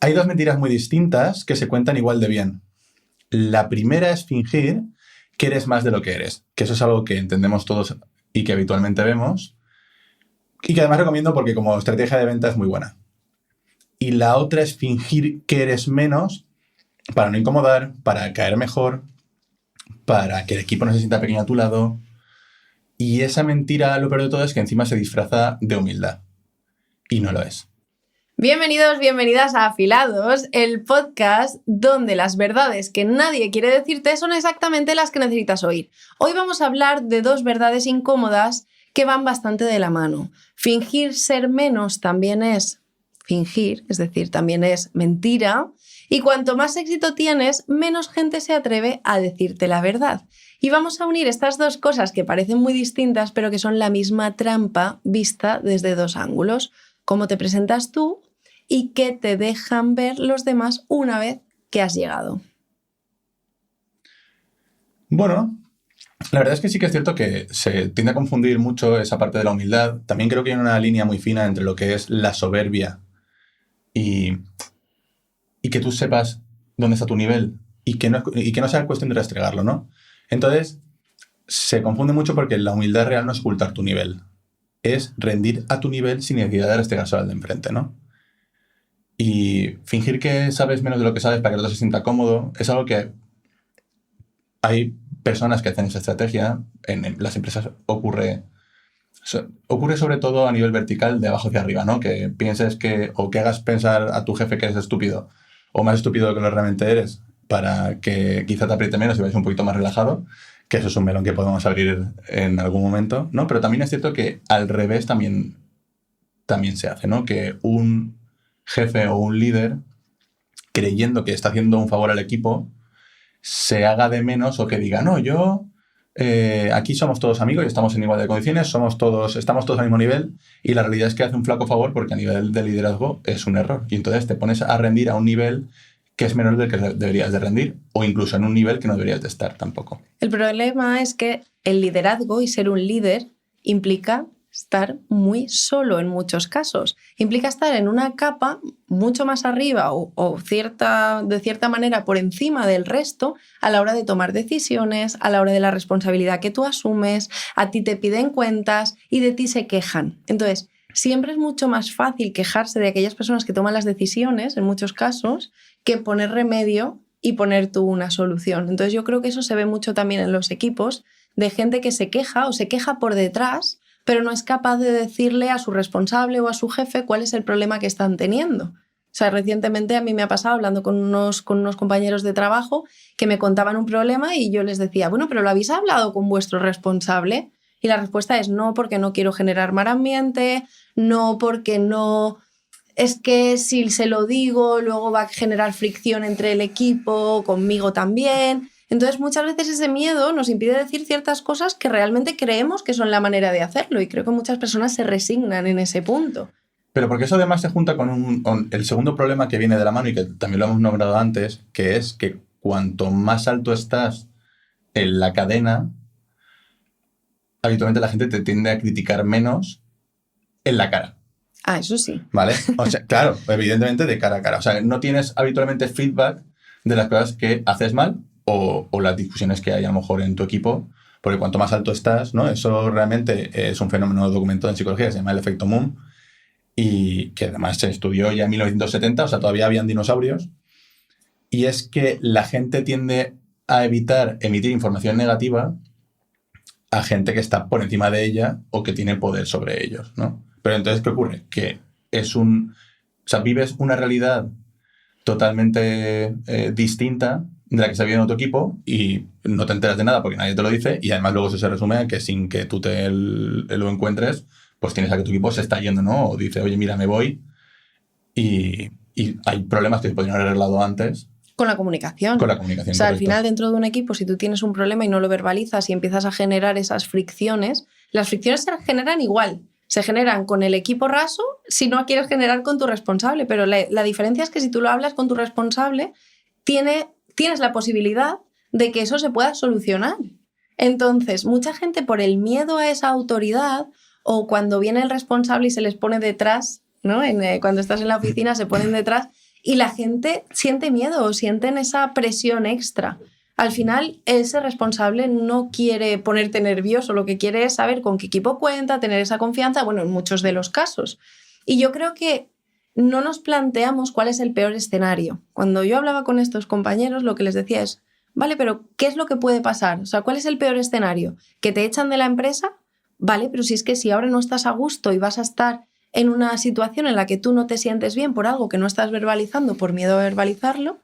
hay dos mentiras muy distintas que se cuentan igual de bien. La primera es fingir que eres más de lo que eres, que eso es algo que entendemos todos y que habitualmente vemos, y que además recomiendo porque como estrategia de venta es muy buena. Y la otra es fingir que eres menos para no incomodar, para caer mejor, para que el equipo no se sienta pequeño a tu lado. Y esa mentira, lo peor de todo, es que encima se disfraza de humildad. Y no lo es. Bienvenidos, bienvenidas a Afilados, el podcast donde las verdades que nadie quiere decirte son exactamente las que necesitas oír. Hoy vamos a hablar de dos verdades incómodas que van bastante de la mano. Fingir ser menos también es fingir, es decir, también es mentira. Y cuanto más éxito tienes, menos gente se atreve a decirte la verdad. Y vamos a unir estas dos cosas que parecen muy distintas, pero que son la misma trampa vista desde dos ángulos. Cómo te presentas tú y qué te dejan ver los demás una vez que has llegado. Bueno, la verdad es que sí que es cierto que se tiende a confundir mucho esa parte de la humildad. También creo que hay una línea muy fina entre lo que es la soberbia y que tú sepas dónde está tu nivel y que no sea cuestión de restregarlo, ¿no? Entonces, se confunde mucho porque la humildad real no es ocultar tu nivel. Es rendir a tu nivel sin necesidad de restregarse al de enfrente, ¿no? Y fingir que sabes menos de lo que sabes para que el otro se sienta cómodo es algo que hay personas que hacen esa estrategia. En las empresas ocurre sobre todo a nivel vertical, de abajo hacia arriba, ¿no? Que pienses o que hagas pensar a tu jefe que eres estúpido o más estúpido de lo que realmente eres para que quizá te apriete menos y vayas un poquito más relajado, que eso es un melón que podemos abrir en algún momento, ¿no? Pero también es cierto que al revés también se hace, ¿no? Que un jefe o un líder, creyendo que está haciendo un favor al equipo, se haga de menos o que diga, no, yo aquí somos todos amigos y estamos en igualdad de condiciones, estamos todos al mismo nivel, y la realidad es que hace un flaco favor porque a nivel de liderazgo es un error. Y entonces te pones a rendir a un nivel que es menor del que deberías de rendir, o incluso en un nivel que no deberías de estar tampoco. El problema es que el liderazgo y ser un líder implica estar muy solo en muchos casos. Implica estar en una capa mucho más arriba o de cierta manera por encima del resto a la hora de tomar decisiones, a la hora de la responsabilidad que tú asumes, a ti te piden cuentas y de ti se quejan. Entonces, siempre es mucho más fácil quejarse de aquellas personas que toman las decisiones, en muchos casos, que poner remedio y poner tú una solución. Entonces, yo creo que eso se ve mucho también en los equipos, de gente que se queja o se queja por detrás, pero no es capaz de decirle a su responsable o a su jefe cuál es el problema que están teniendo. O sea, recientemente a mí me ha pasado hablando con unos compañeros de trabajo que me contaban un problema y yo les decía, bueno, ¿pero lo habéis hablado con vuestro responsable? Y la respuesta es no, porque no quiero generar mal ambiente, no, porque no... Es que si se lo digo, luego va a generar fricción entre el equipo, conmigo también. Entonces, muchas veces ese miedo nos impide decir ciertas cosas que realmente creemos que son la manera de hacerlo, y creo que muchas personas se resignan en ese punto. Pero porque eso además se junta con el segundo problema que viene de la mano y que también lo hemos nombrado antes, que es que cuanto más alto estás en la cadena, habitualmente la gente te tiende a criticar menos en la cara. Ah, eso sí. ¿Vale? O sea, claro, evidentemente de cara a cara. O sea, no tienes habitualmente feedback de las cosas que haces mal o las discusiones que hay a lo mejor en tu equipo, porque cuanto más alto estás, ¿no? Eso realmente es un fenómeno documentado en psicología, se llama el efecto Moon, y que además se estudió ya en 1970, o sea, todavía habían dinosaurios, y es que la gente tiende a evitar emitir información negativa a gente que está por encima de ella o que tiene poder sobre ellos, ¿no? Pero entonces, ¿qué ocurre? Que o sea, vives una realidad totalmente distinta de la que se vive en otro equipo y no te enteras de nada porque nadie te lo dice, y además luego eso se resume a que sin que tú lo encuentres, pues tienes a que tu equipo se está yendo, ¿no? O dice, oye, mira, me voy, y hay problemas que se podrían haber arreglado antes. Con la comunicación. Con la comunicación, o sea, correcto. Al final, dentro de un equipo, si tú tienes un problema y no lo verbalizas y empiezas a generar esas fricciones, las fricciones se generan igual. Se generan con el equipo raso si no quieres generar con tu responsable, pero la diferencia es que si tú lo hablas con tu responsable, tienes la posibilidad de que eso se pueda solucionar. Entonces, mucha gente, por el miedo a esa autoridad, o cuando viene el responsable y se les pone detrás, ¿no? Cuando estás en la oficina se ponen detrás Y la gente siente miedo o sienten esa presión extra. Al final, ese responsable no quiere ponerte nervioso, lo que quiere es saber con qué equipo cuenta, tener esa confianza, bueno, en muchos de los casos. Y yo creo que no nos planteamos cuál es el peor escenario. Cuando yo hablaba con estos compañeros, lo que les decía es, vale, pero ¿qué es lo que puede pasar? O sea, ¿cuál es el peor escenario? ¿Que te echan de la empresa? Vale, pero si es que si ahora no estás a gusto y vas a estar en una situación en la que tú no te sientes bien por algo que no estás verbalizando por miedo a verbalizarlo,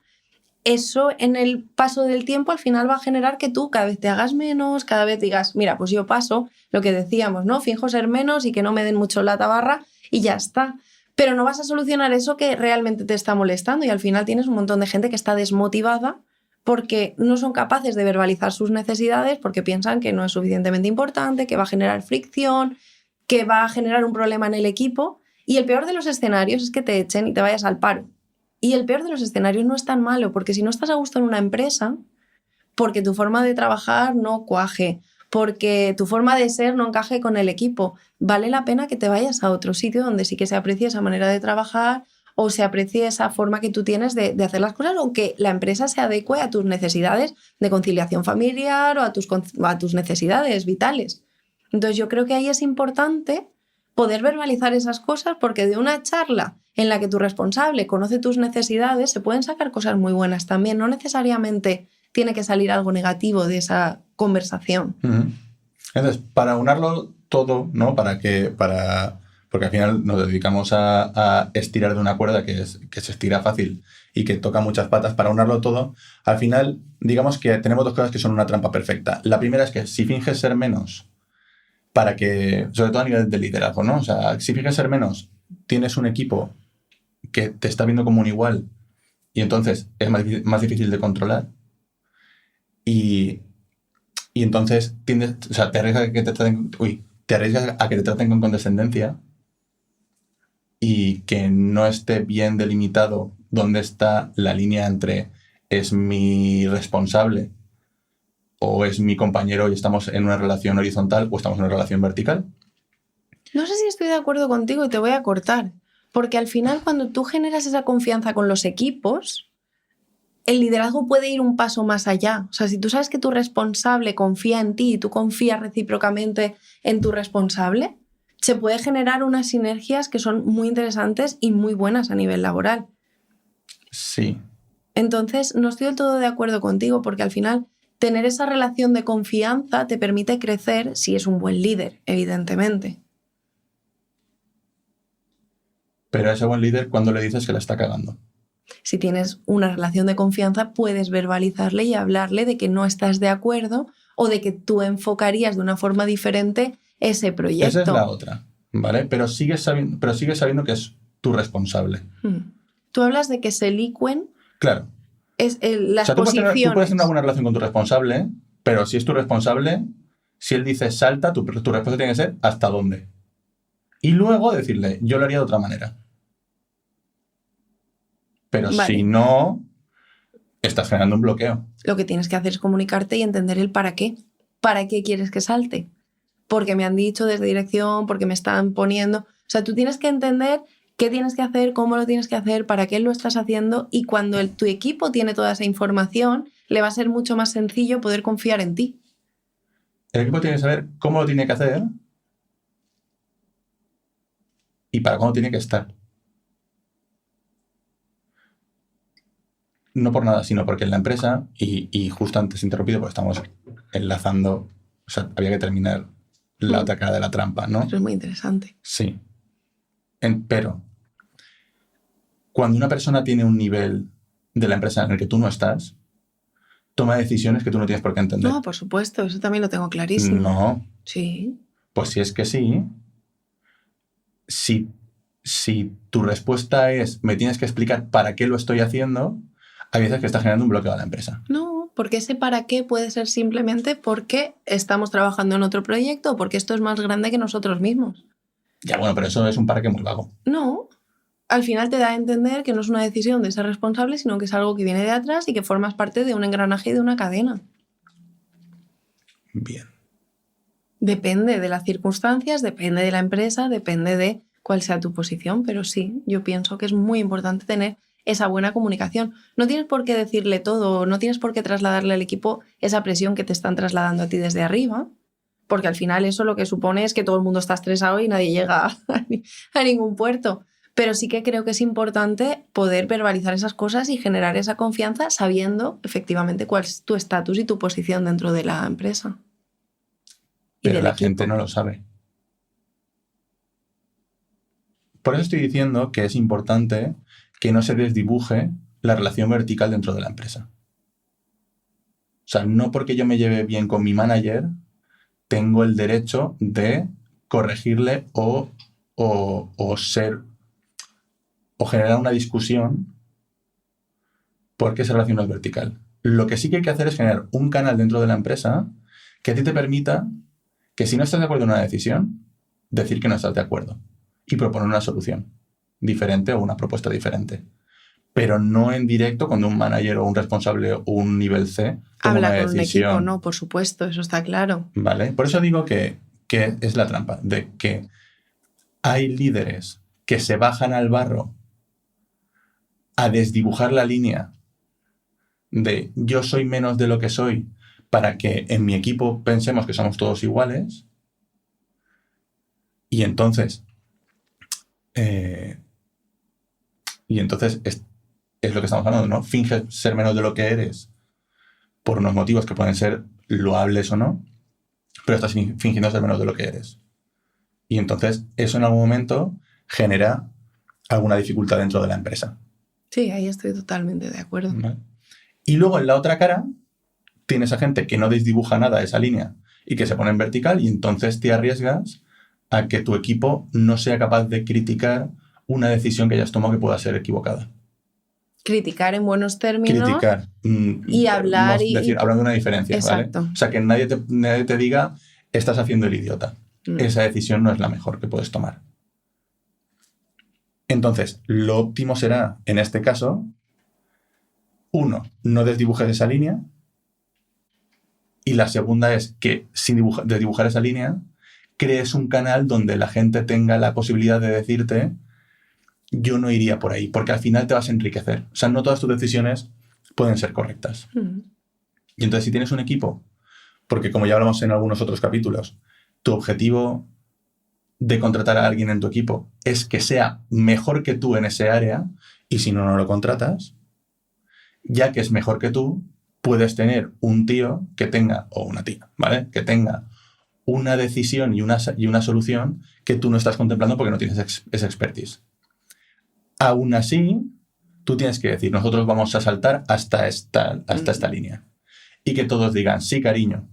eso en el paso del tiempo al final va a generar que tú cada vez te hagas menos, cada vez digas, mira, pues yo paso, lo que decíamos, ¿no? Finjo ser menos y que no me den mucho la tabarra y ya está. Pero no vas a solucionar eso que realmente te está molestando y al final tienes un montón de gente que está desmotivada porque no son capaces de verbalizar sus necesidades, porque piensan que no es suficientemente importante, que va a generar fricción, que va a generar un problema en el equipo. Y el peor de los escenarios es que te echen y te vayas al paro. Y el peor de los escenarios no es tan malo, porque si no estás a gusto en una empresa, porque tu forma de trabajar no cuaje, porque tu forma de ser no encaje con el equipo, vale la pena que te vayas a otro sitio donde sí que se aprecie esa manera de trabajar o se aprecie esa forma que tú tienes de hacer las cosas, o que la empresa se adecue a tus necesidades de conciliación familiar o a tus necesidades vitales. Entonces yo creo que ahí es importante poder verbalizar esas cosas, porque de una charla en la que tu responsable conoce tus necesidades se pueden sacar cosas muy buenas también. No necesariamente tiene que salir algo negativo de esa conversación. Uh-huh. Entonces, para unarlo todo, ¿no? Porque al final nos dedicamos a estirar de una cuerda que se estira fácil y que toca muchas patas. Para unarlo todo, al final, digamos que tenemos dos cosas que son una trampa perfecta. La primera es que si finges ser menos, para que, sobre todo a nivel de liderazgo, ¿no? O sea, si finges ser menos, tienes un equipo que te está viendo como un igual y entonces es más difícil de controlar. Y entonces o sea, te arriesgas a que te traten con condescendencia y que no esté bien delimitado dónde está la línea entre es mi responsable o es mi compañero y estamos en una relación horizontal o estamos en una relación vertical. No sé si estoy de acuerdo contigo y te voy a cortar, porque al final cuando tú generas esa confianza con los equipos, el liderazgo puede ir un paso más allá. O sea, si tú sabes que tu responsable confía en ti y tú confías recíprocamente en tu responsable, se puede generar unas sinergias que son muy interesantes y muy buenas a nivel laboral. Sí. Entonces, no estoy del todo de acuerdo contigo, porque al final tener esa relación de confianza te permite crecer si es un buen líder, evidentemente. Pero a ese buen líder, ¿cuándo le dices que la está cagando? Si tienes una relación de confianza, puedes verbalizarle y hablarle de que no estás de acuerdo o de que tú enfocarías de una forma diferente ese proyecto. Esa es la otra, ¿vale? Pero sigues sabiendo que es tu responsable. Tú hablas de que se licuen. Claro. Las tú posiciones. Tú puedes tener una buena relación con tu responsable, pero si es tu responsable, si él dice salta, tu respuesta tiene que ser ¿hasta dónde? Y luego decirle, yo lo haría de otra manera. Pero vale. Si no, estás generando un bloqueo. Lo que tienes que hacer es comunicarte y entender el para qué. ¿Para qué quieres que salte? Porque me han dicho desde dirección, porque me están poniendo... O sea, tú tienes que entender qué tienes que hacer, cómo lo tienes que hacer, para qué lo estás haciendo, y cuando tu equipo tiene toda esa información, le va a ser mucho más sencillo poder confiar en ti. El equipo tiene que saber cómo lo tiene que hacer y para cuándo tiene que estar. No por nada, sino porque en la empresa, y justo antes interrumpido porque estamos enlazando, o sea, había que terminar la otra cara de la trampa, ¿no? Eso es muy interesante. Sí. Pero cuando una persona tiene un nivel de la empresa en el que tú no estás, toma decisiones que tú no tienes por qué entender. No, por supuesto, eso también lo tengo clarísimo. No. Sí. Pues si es que sí, si tu respuesta es me tienes que explicar para qué lo estoy haciendo, hay veces que está generando un bloqueo a la empresa. No, porque ese para qué puede ser simplemente porque estamos trabajando en otro proyecto o porque esto es más grande que nosotros mismos. Ya, bueno, pero eso es un para qué muy vago. No, al final te da a entender que no es una decisión de ser responsable, sino que es algo que viene de atrás y que formas parte de un engranaje y de una cadena. Bien. Depende de las circunstancias, depende de la empresa, depende de cuál sea tu posición, pero sí, yo pienso que es muy importante tener esa buena comunicación. No tienes por qué decirle todo, no tienes por qué trasladarle al equipo esa presión que te están trasladando a ti desde arriba, porque al final eso lo que supone es que todo el mundo está estresado y nadie llega a ningún puerto. Pero sí que creo que es importante poder verbalizar esas cosas y generar esa confianza sabiendo efectivamente cuál es tu estatus y tu posición dentro de la empresa. Pero la gente no lo sabe. Por eso estoy diciendo que es importante que no se desdibuje la relación vertical dentro de la empresa. O sea, no porque yo me lleve bien con mi manager, tengo el derecho de corregirle o generar una discusión porque esa relación no es vertical. Lo que sí que hay que hacer es generar un canal dentro de la empresa que a ti te permita que si no estás de acuerdo en una decisión, decir que no estás de acuerdo y proponer una solución diferente o una propuesta diferente. Pero no en directo cuando un manager o un responsable o un nivel C toma una decisión. Habla con un equipo, no, por supuesto, eso está claro. ¿Vale? Por eso digo que es la trampa, de que hay líderes que se bajan al barro a desdibujar la línea de yo soy menos de lo que soy para que en mi equipo pensemos que somos todos iguales y entonces es lo que estamos hablando, ¿no? Finges ser menos de lo que eres por unos motivos que pueden ser loables o no, pero estás fingiendo ser menos de lo que eres. Y entonces eso en algún momento genera alguna dificultad dentro de la empresa. Sí, ahí estoy totalmente de acuerdo. ¿Vale? Y luego en la otra cara tienes a gente que no desdibuja nada de esa línea y que se pone en vertical y entonces te arriesgas a que tu equipo no sea capaz de criticar una decisión que hayas tomado que pueda ser equivocada. Criticar en buenos términos. Criticar. Y hablar. Hablando de una diferencia, exacto. ¿vale? O sea, que nadie te diga estás haciendo el idiota. Esa decisión no es la mejor que puedes tomar. Entonces, lo óptimo será, en este caso, 1, no desdibujes esa línea. Y la segunda es que, sin desdibujar esa línea, crees un canal donde la gente tenga la posibilidad de decirte yo no iría por ahí, porque al final te vas a enriquecer. O sea, no todas tus decisiones pueden ser correctas. Y entonces, si tienes un equipo, porque como ya hablamos en algunos otros capítulos, tu objetivo de contratar a alguien en tu equipo es que sea mejor que tú en ese área, y si no lo contratas, ya que es mejor que tú, puedes tener un tío que tenga, o una tía, ¿vale? Que tenga una decisión y una solución que tú no estás contemplando porque no tienes esa expertise. Aún así, tú tienes que decir, nosotros vamos a saltar hasta esta línea. Y que todos digan, sí, cariño.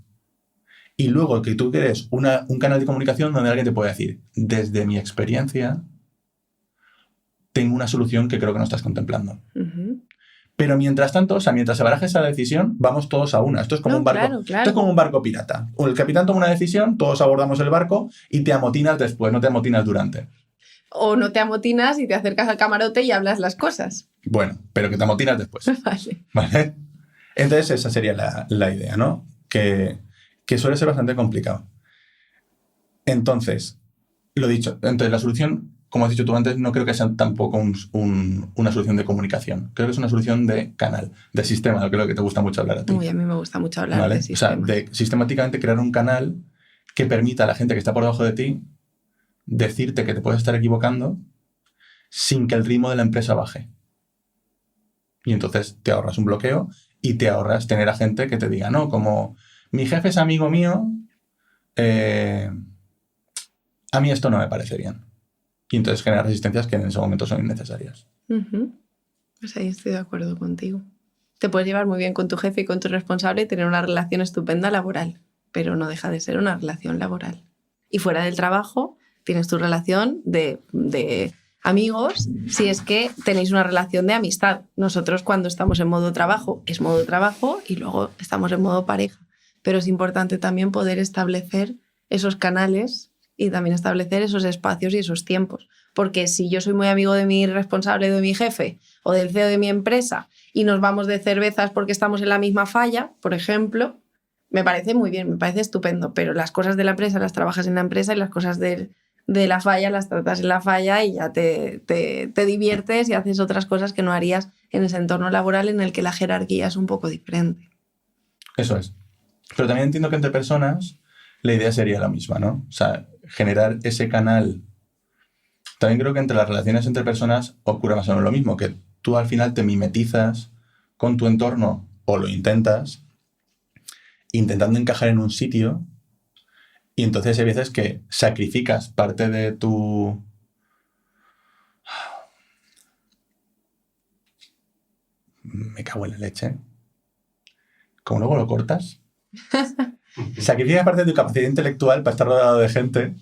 Y luego que tú crees un canal de comunicación donde alguien te puede decir, desde mi experiencia, tengo una solución que creo que no estás contemplando. Pero mientras tanto, o sea, mientras se baraje esa decisión, vamos todos a una. Esto es como un barco. Claro. Esto es como un barco pirata. El capitán toma una decisión, todos abordamos el barco y te amotinas después, no te amotinas durante. O no te amotinas y te acercas al camarote y hablas las cosas. Bueno, pero que te amotinas después. ¿Vale? Entonces esa sería la idea, ¿no? Que suele ser bastante complicado. Entonces, lo dicho, entonces la solución, como has dicho tú antes, no creo que sea tampoco una solución de comunicación. Creo que es una solución de canal, de sistema, lo que te gusta mucho hablar a ti. Uy, a mí me gusta mucho hablar ¿Vale? de sistema. O sea, de sistemáticamente crear un canal que permita a la gente que está por debajo de ti decirte que te puedes estar equivocando sin que el ritmo de la empresa baje. Y entonces te ahorras un bloqueo y te ahorras tener a gente que te diga, no, como mi jefe es amigo mío, a mí esto no me parece bien. Y entonces genera resistencias que en ese momento son innecesarias. Pues ahí estoy de acuerdo contigo. Te puedes llevar muy bien con tu jefe y con tu responsable y tener una relación estupenda laboral, pero no deja de ser una relación laboral. Y fuera del trabajo tienes tu relación de amigos, si es que tenéis una relación de amistad. Nosotros cuando estamos en modo trabajo, es modo trabajo y luego estamos en modo pareja. Pero es importante también poder establecer esos canales y también establecer esos espacios y esos tiempos. Porque si yo soy muy amigo de mi responsable, de mi jefe o del CEO de mi empresa y nos vamos de cervezas porque estamos en la misma falla, por ejemplo, me parece muy bien, me parece estupendo, pero las cosas de la empresa las trabajas en la empresa y las cosas de de la falla, las tratas en la falla y ya te diviertes y haces otras cosas que no harías en ese entorno laboral en el que la jerarquía es un poco diferente. Eso es. Pero también entiendo que entre personas la idea sería la misma, ¿no? O sea, generar ese canal. También creo que entre las relaciones entre personas ocurre más o menos lo mismo, que tú al final te mimetizas con tu entorno o lo intentas, intentando encajar en un sitio, y entonces hay veces que sacrificas parte de tu... Me cago en la leche. Como luego lo cortas, sacrificas parte de tu capacidad intelectual para estar rodeado de gente,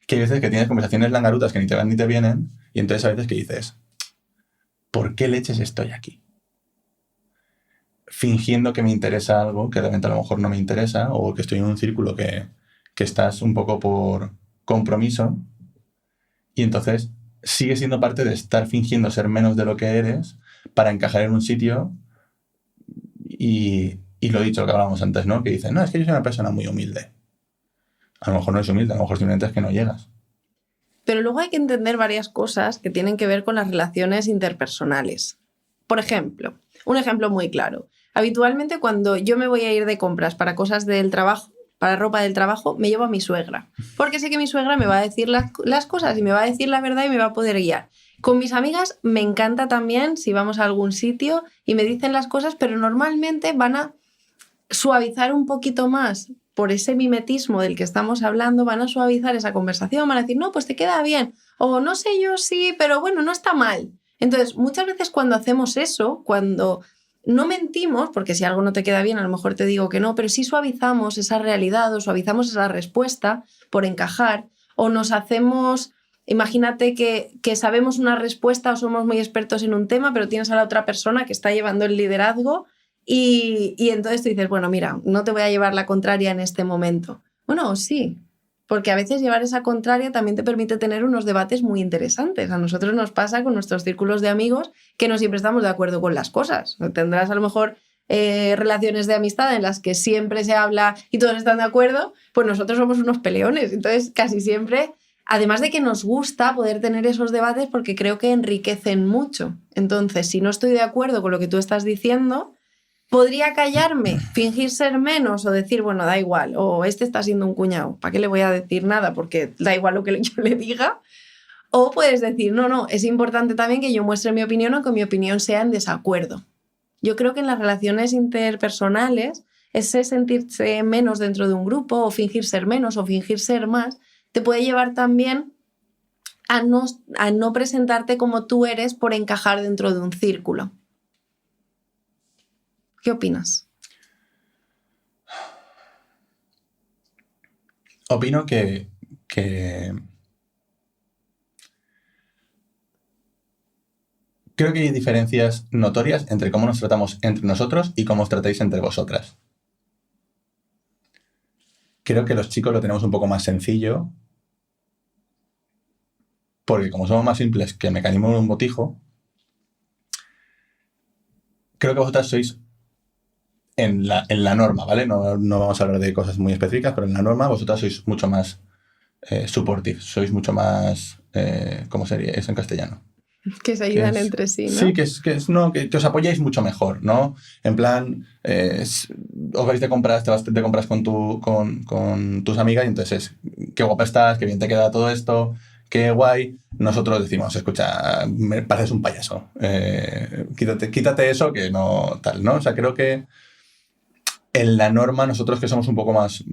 que hay veces que tienes conversaciones langarutas que ni te van ni te vienen, y entonces a veces que dices, ¿por qué leches estoy aquí? Fingiendo que me interesa algo que realmente a lo mejor no me interesa, o que estoy en un círculo que estás un poco por compromiso, y entonces sigue siendo parte de estar fingiendo ser menos de lo que eres para encajar en un sitio. Y lo he dicho, lo que hablábamos antes, ¿no? Que dicen, no, es que yo soy una persona muy humilde. A lo mejor no es humilde, a lo mejor simplemente es que no llegas. Pero luego hay que entender varias cosas que tienen que ver con las relaciones interpersonales. Por ejemplo, un ejemplo muy claro. Habitualmente cuando yo me voy a ir de compras para cosas del trabajo, para ropa del trabajo, me llevo a mi suegra. Porque sé que mi suegra me va a decir las cosas y me va a decir la verdad y me va a poder guiar. Con mis amigas me encanta también si vamos a algún sitio y me dicen las cosas, pero normalmente van a suavizar un poquito más por ese mimetismo del que estamos hablando, van a suavizar esa conversación, van a decir, no, pues te queda bien, o no sé yo sí, pero bueno, no está mal. Entonces, muchas veces cuando hacemos eso, cuando no mentimos, porque si algo no te queda bien, a lo mejor te digo que no, pero sí suavizamos esa realidad o suavizamos esa respuesta por encajar, o nos hacemos... Imagínate que sabemos una respuesta o somos muy expertos en un tema, pero tienes a la otra persona que está llevando el liderazgo y entonces tú dices, bueno, mira, no te voy a llevar la contraria en este momento. Bueno, sí, porque a veces llevar esa contraria también te permite tener unos debates muy interesantes. A nosotros nos pasa con nuestros círculos de amigos que no siempre estamos de acuerdo con las cosas. Tendrás a lo mejor relaciones de amistad en las que siempre se habla y todos están de acuerdo, pues nosotros somos unos peleones. Entonces, casi siempre... Además de que nos gusta poder tener esos debates porque creo que enriquecen mucho. Entonces, si no estoy de acuerdo con lo que tú estás diciendo, podría callarme, fingir ser menos o decir, bueno, da igual, o este está siendo un cuñado, ¿para qué le voy a decir nada? Porque da igual lo que yo le diga. O puedes decir, no, es importante también que yo muestre mi opinión o que mi opinión sea en desacuerdo. Yo creo que en las relaciones interpersonales, ese sentirse menos dentro de un grupo o fingir ser menos o fingir ser más, te puede llevar también a no presentarte como tú eres por encajar dentro de un círculo. ¿Qué opinas? Opino que creo que hay diferencias notorias entre cómo nos tratamos entre nosotros y cómo os tratáis entre vosotras. Creo que los chicos lo tenemos un poco más sencillo, porque como somos más simples que el mecanismo de un botijo, creo que vosotras sois en la norma, ¿vale? No vamos a hablar de cosas muy específicas, pero en la norma vosotras sois mucho más supportive, sois mucho más... ¿cómo sería eso en castellano? Que se ayudan entre sí, ¿no? Sí, que os apoyáis mucho mejor, ¿no? En plan, os vais de compras, te vas de compras con tus amigas y entonces qué guapa estás, qué bien te queda todo esto, qué guay. Nosotros decimos, escucha, me pareces un payaso, quítate eso que no tal, ¿no? O sea, creo que en la norma nosotros que somos un poco más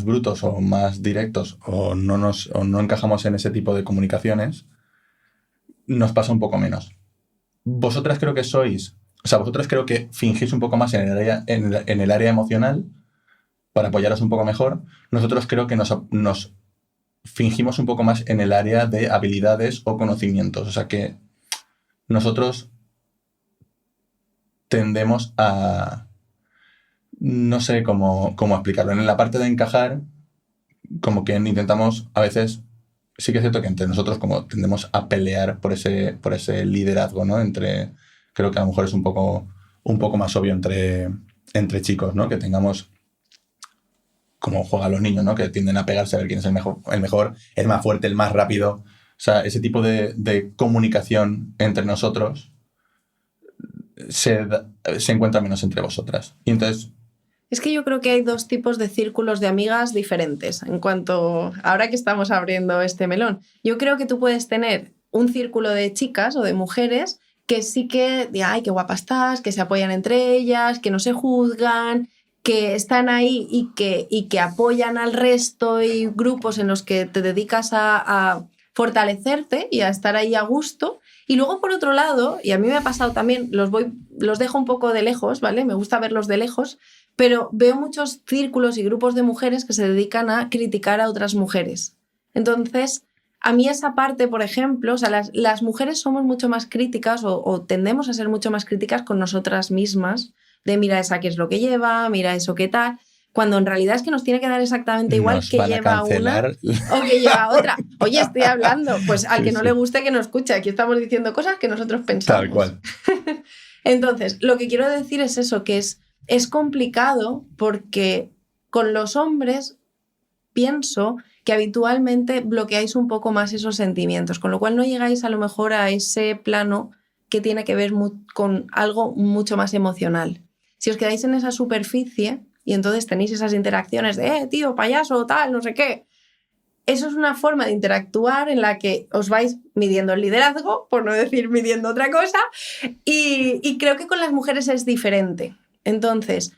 brutos o más directos o no encajamos en ese tipo de comunicaciones, nos pasa un poco menos. Vosotras creo que vosotras creo que fingís un poco más en el área emocional para apoyaros un poco mejor. Nosotros creo que nos fingimos un poco más en el área de habilidades o conocimientos. O sea que nosotros tendemos a... No sé cómo explicarlo. En la parte de encajar, como que intentamos a veces... Sí que es cierto que entre nosotros como tendemos a pelear por ese liderazgo, ¿no? Creo que a lo mejor es un poco más obvio entre chicos, ¿no? Que tengamos como juegan los niños, ¿no? Que tienden a pegarse a ver quién es el mejor, el más fuerte, el más rápido. O sea, ese tipo de comunicación entre nosotros se encuentra menos entre vosotras. Y entonces... Es que yo creo que hay dos tipos de círculos de amigas diferentes en cuanto, ahora que estamos abriendo este melón. Yo creo que tú puedes tener un círculo de chicas o de mujeres que sí que, ay, qué guapa estás, que se apoyan entre ellas, que no se juzgan, que están ahí y que apoyan al resto, y grupos en los que te dedicas a fortalecerte y a estar ahí a gusto. Y luego, por otro lado, y a mí me ha pasado también, los dejo un poco de lejos, ¿vale? Me gusta verlos de lejos, pero veo muchos círculos y grupos de mujeres que se dedican a criticar a otras mujeres. Entonces, a mí esa parte, por ejemplo, o sea, las mujeres somos mucho más críticas o tendemos a ser mucho más críticas con nosotras mismas, de mira esa qué es lo que lleva, mira eso qué tal, cuando en realidad es que nos tiene que dar exactamente igual nos que van a lleva cancelar. una o que lleva otra. Oye, estoy hablando, pues al Sí, que no sí. le guste que no escuche, aquí estamos diciendo cosas que nosotros pensamos. Tal cual. Entonces, lo que quiero decir es eso, que es complicado porque con los hombres pienso que habitualmente bloqueáis un poco más esos sentimientos, con lo cual no llegáis a lo mejor a ese plano que tiene que ver con algo mucho más emocional. Si os quedáis en esa superficie y entonces tenéis esas interacciones de tío, payaso, tal, no sé qué, eso es una forma de interactuar en la que os vais midiendo el liderazgo, por no decir midiendo otra cosa, y creo que con las mujeres es diferente. Entonces,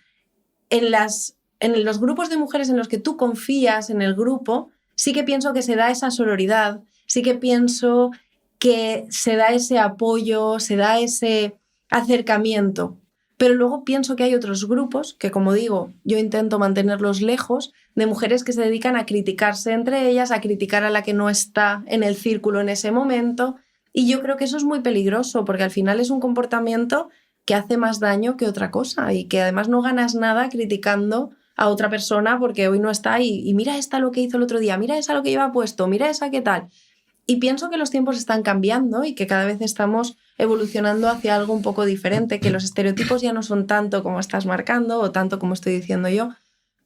en los grupos de mujeres en los que tú confías en el grupo, sí que pienso que se da esa sororidad, sí que pienso que se da ese apoyo, se da ese acercamiento. Pero luego pienso que hay otros grupos que, como digo, yo intento mantenerlos lejos, de mujeres que se dedican a criticarse entre ellas, a criticar a la que no está en el círculo en ese momento. Y yo creo que eso es muy peligroso, porque al final es un comportamiento que hace más daño que otra cosa y que además no ganas nada criticando a otra persona porque hoy no está y mira esta lo que hizo el otro día, mira esa lo que lleva puesto, mira esa qué tal. Y pienso que los tiempos están cambiando y que cada vez estamos evolucionando hacia algo un poco diferente, que los estereotipos ya no son tanto como estás marcando o tanto como estoy diciendo yo,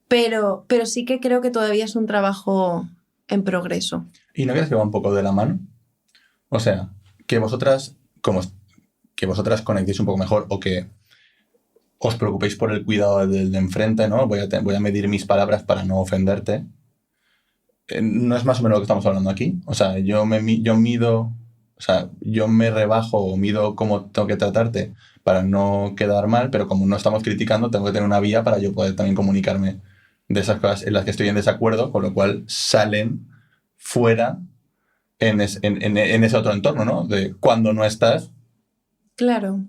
pero sí que creo que todavía es un trabajo en progreso. ¿Y no crees que va un poco de la mano? O sea, que vosotras conectéis un poco mejor o que os preocupéis por el cuidado del de enfrente, ¿no? Voy a medir mis palabras para no ofenderte. ¿No es más o menos lo que estamos hablando aquí? O sea, yo mido, o sea, yo me rebajo o mido cómo tengo que tratarte para no quedar mal, pero como no estamos criticando, tengo que tener una vía para yo poder también comunicarme de esas cosas en las que estoy en desacuerdo, con lo cual salen fuera en ese otro entorno, ¿no? De cuando no estás. Claro.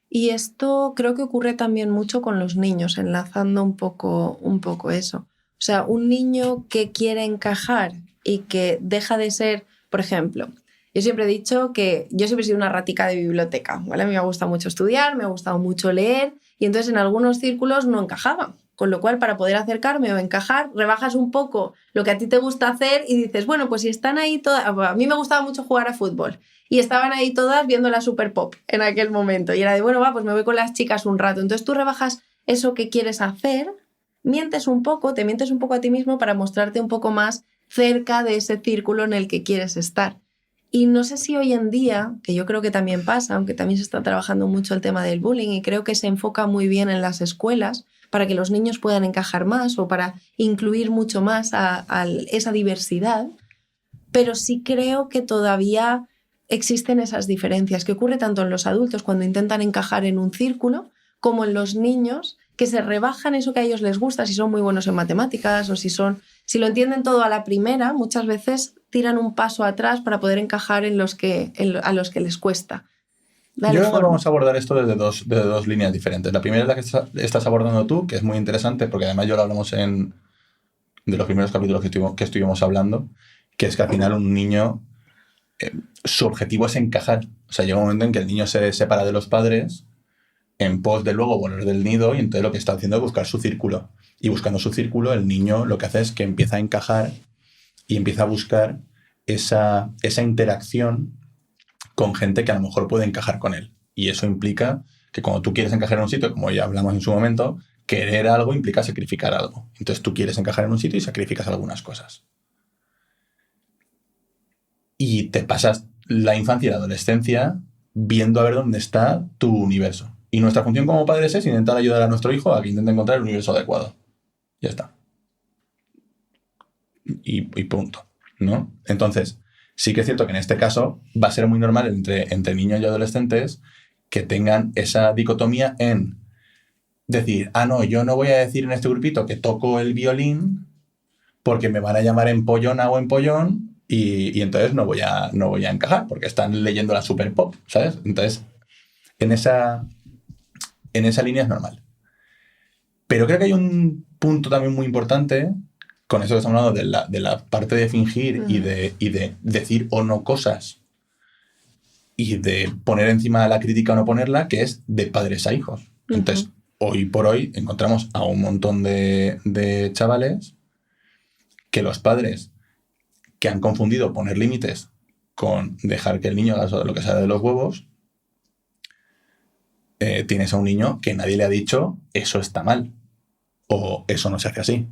Y esto creo que ocurre también mucho con los niños, enlazando un poco eso. O sea, un niño que quiere encajar y que deja de ser, por ejemplo, yo siempre he dicho que yo siempre he sido una ratica de biblioteca, ¿vale? A mí me ha gustado mucho estudiar, me ha gustado mucho leer y entonces en algunos círculos no encajaba. Con lo cual, para poder acercarme o encajar, rebajas un poco lo que a ti te gusta hacer y dices, bueno, pues si están ahí todas... A mí me gustaba mucho jugar a fútbol y estaban ahí todas viendo la Super Pop en aquel momento. Y era de, bueno, va, pues me voy con las chicas un rato. Entonces tú rebajas eso que quieres hacer, mientes un poco, te mientes un poco a ti mismo para mostrarte un poco más cerca de ese círculo en el que quieres estar. Y no sé si hoy en día, que yo creo que también pasa, aunque también se está trabajando mucho el tema del bullying y creo que se enfoca muy bien en las escuelas para que los niños puedan encajar más o para incluir mucho más a esa diversidad, pero sí creo que todavía existen esas diferencias, que ocurre tanto en los adultos cuando intentan encajar en un círculo, como en los niños que se rebajan eso que a ellos les gusta, si son muy buenos en matemáticas o si lo entienden todo a la primera, muchas veces tiran un paso atrás para poder encajar a los que les cuesta. Yo creo que vamos a abordar esto desde dos líneas diferentes. La primera es la que estás abordando tú, que es muy interesante, porque además yo lo hablamos de los primeros capítulos que estuvimos hablando, que es que al final un niño, su objetivo es encajar. O sea, llega un momento en que el niño se separa de los padres en pos de luego volver del nido y entonces lo que está haciendo es buscar su círculo. Y buscando su círculo, el niño lo que hace es que empieza a encajar y empieza a buscar esa interacción con gente que a lo mejor puede encajar con él. Y eso implica que cuando tú quieres encajar en un sitio, como ya hablamos en su momento, querer algo implica sacrificar algo. Entonces tú quieres encajar en un sitio y sacrificas algunas cosas. Y te pasas la infancia y la adolescencia viendo a ver dónde está tu universo. Y nuestra función como padres es intentar ayudar a nuestro hijo a que intente encontrar el universo adecuado. Ya está. Y punto, ¿no? Entonces, sí que es cierto que en este caso va a ser muy normal entre niños y adolescentes que tengan esa dicotomía en decir, no, yo no voy a decir en este grupito que toco el violín porque me van a llamar empollona o empollón y entonces no voy a encajar porque están leyendo la super pop, ¿sabes? Entonces, en esa línea es normal. Pero creo que hay un punto también muy importante con eso que estamos hablando de la parte de fingir y de decir o no cosas y de poner encima la crítica o no ponerla, que es de padres a hijos. Entonces, hoy por hoy encontramos a un montón de chavales que los padres que han confundido poner límites con dejar que el niño haga lo que sale de los huevos, tienes a un niño que nadie le ha dicho eso está mal, o eso no se hace así,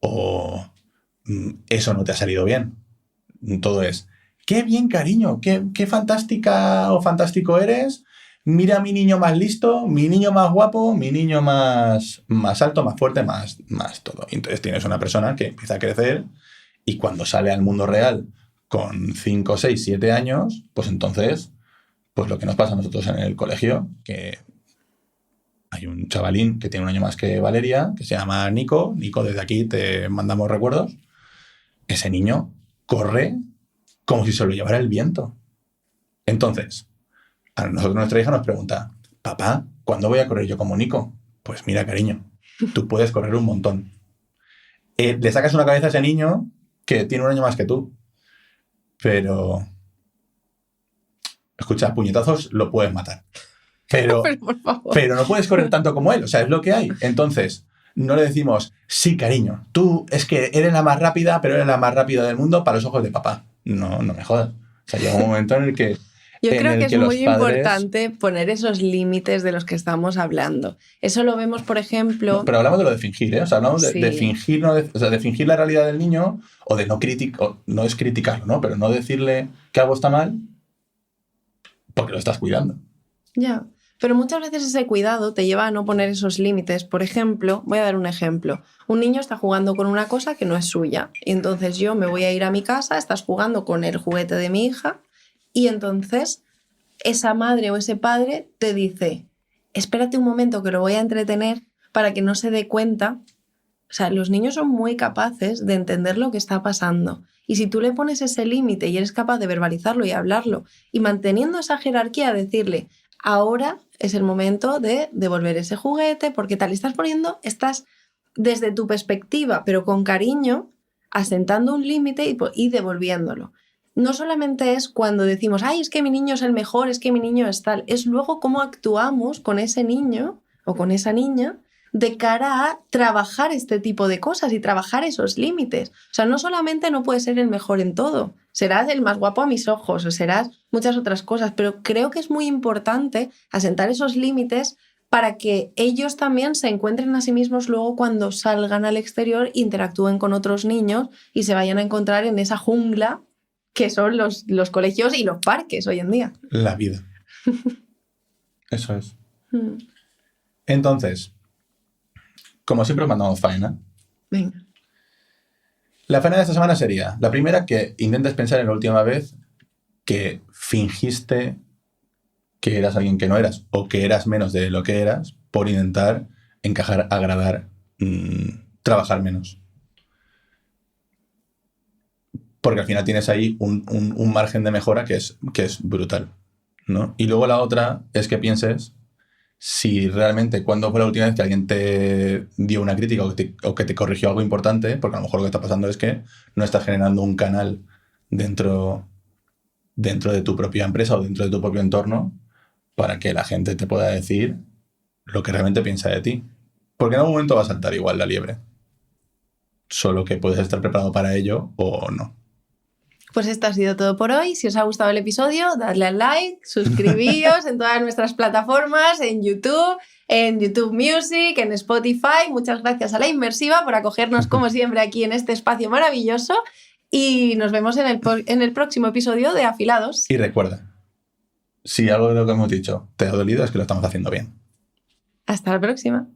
o eso no te ha salido bien. Todo es, qué bien, cariño, qué fantástica o fantástico eres, mira a mi niño más listo, mi niño más guapo, mi niño más alto, más fuerte, más todo. Y entonces tienes una persona que empieza a crecer y cuando sale al mundo real con 5, 6, 7 años, pues entonces, pues lo que nos pasa a nosotros en el colegio, que hay un chavalín que tiene un año más que Valeria, que se llama Nico. Nico, desde aquí te mandamos recuerdos. Ese niño corre como si se lo llevara el viento. Entonces, a nosotros nuestra hija nos pregunta, papá, ¿cuándo voy a correr yo como Nico? Pues mira, cariño, tú puedes correr un montón. Le sacas una cabeza a ese niño que tiene un año más que tú. Pero, escucha, puñetazos lo puedes matar. Pero no puedes correr tanto como él. O sea, es lo que hay. Entonces, no le decimos, sí, cariño, tú es que eres la más rápida, pero eres la más rápida del mundo para los ojos de papá. No me jodas. O sea, llega un momento en el que yo creo que es muy importante poner esos límites de los que estamos hablando. Eso lo vemos, por ejemplo... No, pero hablamos de lo de fingir, ¿eh? O sea, hablamos de fingir, de fingir la realidad del niño o de no es criticarlo, ¿no? Pero no decirle que algo está mal porque lo estás cuidando. Ya, pero muchas veces ese cuidado te lleva a no poner esos límites. Por ejemplo, voy a dar un ejemplo. Un niño está jugando con una cosa que no es suya. Y entonces yo me voy a ir a mi casa, estás jugando con el juguete de mi hija y entonces esa madre o ese padre te dice, espérate un momento que lo voy a entretener para que no se dé cuenta. O sea, los niños son muy capaces de entender lo que está pasando. Y si tú le pones ese límite y eres capaz de verbalizarlo y hablarlo y manteniendo esa jerarquía, decirle, ahora es el momento de devolver ese juguete, porque tal, estás desde tu perspectiva, pero con cariño, asentando un límite y devolviéndolo. No solamente es cuando decimos, ay, es que mi niño es el mejor, es que mi niño es tal, es luego cómo actuamos con ese niño o con esa niña de cara a trabajar este tipo de cosas y trabajar esos límites. O sea, no solamente no puedes ser el mejor en todo, serás el más guapo a mis ojos o serás muchas otras cosas, pero creo que es muy importante asentar esos límites para que ellos también se encuentren a sí mismos luego cuando salgan al exterior, interactúen con otros niños y se vayan a encontrar en esa jungla que son los colegios y los parques hoy en día. La vida. Eso es. Entonces, como siempre os mandamos faena. Venga. La faena de esta semana sería, la primera, que intentes pensar en la última vez que fingiste que eras alguien que no eras o que eras menos de lo que eras por intentar encajar, agradar, trabajar menos. Porque al final tienes ahí un margen de mejora que es brutal, ¿no? Y luego la otra es que pienses si realmente cuándo fue la última vez que alguien te dio una crítica o que te corrigió algo importante, porque a lo mejor lo que está pasando es que no estás generando un canal dentro de tu propia empresa o dentro de tu propio entorno para que la gente te pueda decir lo que realmente piensa de ti. Porque en algún momento va a saltar igual la liebre. Solo que puedes estar preparado para ello o no. Pues esto ha sido todo por hoy. Si os ha gustado el episodio, dadle al like, suscribíos en todas nuestras plataformas, en YouTube, en YouTube Music, en Spotify. Muchas gracias a La Inmersiva por acogernos como siempre aquí en este espacio maravilloso y nos vemos en el próximo episodio de Afilados. Y recuerda, si algo de lo que hemos dicho te ha dolido es que lo estamos haciendo bien. Hasta la próxima.